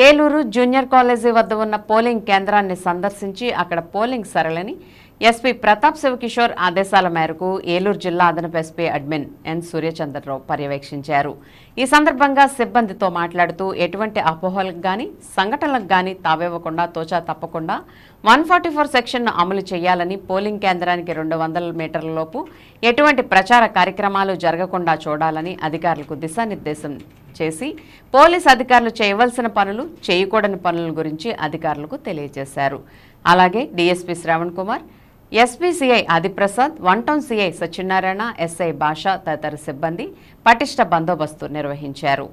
Eluru junior college వద్ద ఉన్న polling కేంద్రాన్ని సందర్శించి అక్కడ పోలింగ్ సరళిని ఎస్పీ ప్రతాప్ శివకిషోర్ ఆదేశాల మేరకు ఏలూరు జిల్లా అదనపు ఎస్పీ అడ్మిన్ ఎన్ సూర్యచంద్రరావు పర్యవేక్షించారు. ఈ సందర్భంగా సిబ్బందితో మాట్లాడుతూ ఎటువంటి అపోహలకు గాని సంఘటనలకు గాని తావివ్వకుండా తోచా తప్పకుండా 144 సెక్షన్ను అమలు చేయాలని, పోలింగ్ కేంద్రానికి 200 మీటర్ల లోపు ఎటువంటి ప్రచార కార్యక్రమాలు జరగకుండా చూడాలని అధికారులకు దిశానిర్దేశం చేసి పోలీస్ అధికారులు చేయవలసిన పనులు, చేయకూడని పనుల గురించి అధికారులకు తెలియజేశారు. అలాగే DSP Shravan Kumar, SPCI Adiprasad, 1 town CI Satyanarayana, SI Basha తదితర సిబ్బంది పటిష్ట బందోబస్తు నిర్వహించారు.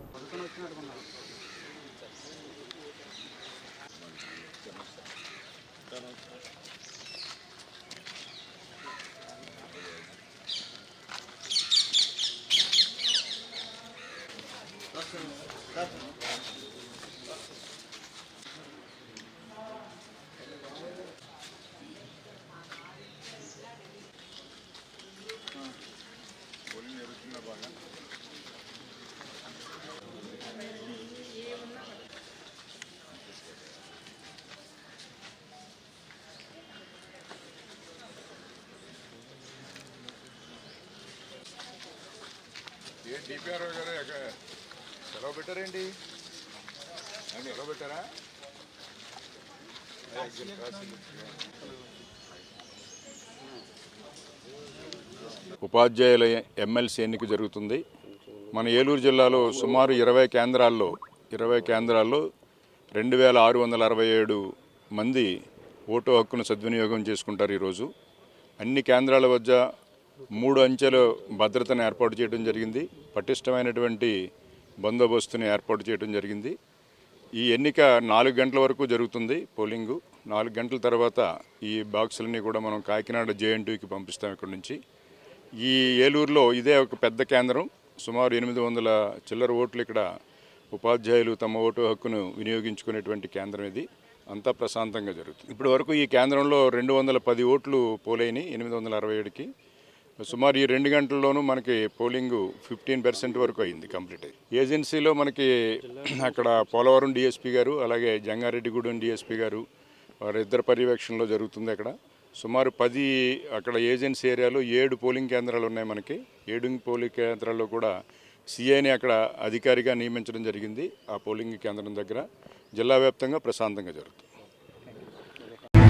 డిపిఆర్ గారు సెలవు పెట్టారేంటి? సెలవు పెట్టారా? ఉపాధ్యాయుల ఎమ్మెల్సీ ఎన్నిక జరుగుతుంది. మన ఏలూరు జిల్లాలో సుమారు 20 కేంద్రాల్లో 2667 మంది ఓటు హక్కును సద్వినియోగం చేసుకుంటారు. ఈరోజు అన్ని కేంద్రాల వద్ద 3 అంచెల భద్రతను ఏర్పాటు చేయడం జరిగింది. పటిష్టమైనటువంటి బందోబస్తుని ఏర్పాటు చేయడం జరిగింది. ఈ ఎన్నిక 4 గంటల వరకు జరుగుతుంది. పోలింగు 4 గంటల తర్వాత ఈ బాక్సులన్నీ కూడా మనం కాకినాడ జేఎన్టీయూకి పంపిస్తాం. ఇక్కడ నుంచి ఈ ఏలూరులో ఇదే ఒక పెద్ద కేంద్రం. సుమారు 800 చిల్లర ఓట్లు ఇక్కడ ఉపాధ్యాయులు తమ ఓటు హక్కును వినియోగించుకునేటువంటి కేంద్రం ఇది. అంతా ప్రశాంతంగా జరుగుతుంది. ఇప్పటి వరకు ఈ కేంద్రంలో 210 ఓట్లు పోలైనవి 867కి. సుమారు ఈ 2 గంటల్లోనూ మనకి పోలింగు 15% వరకు అయింది, కంప్లీట్ అయ్యి. ఏజెన్సీలో మనకి అక్కడ పోలవరం డిఎస్పీ గారు, అలాగే జంగారెడ్డిగూడెం డిఎస్పీ గారు వారిద్దరు పర్యవేక్షణలో జరుగుతుంది. అక్కడ సుమారు 10 అక్కడ ఏజెన్సీ ఏరియాలో 7 పోలింగ్ కేంద్రాలు ఉన్నాయి. మనకి 7 పోలింగ్ కేంద్రాల్లో కూడా సిఐని అక్కడ అధికారిగా నియమించడం జరిగింది. ఆ పోలింగ్ కేంద్రం దగ్గర జిల్లా వ్యాప్తంగా ప్రశాంతంగా జరుగుతుంది.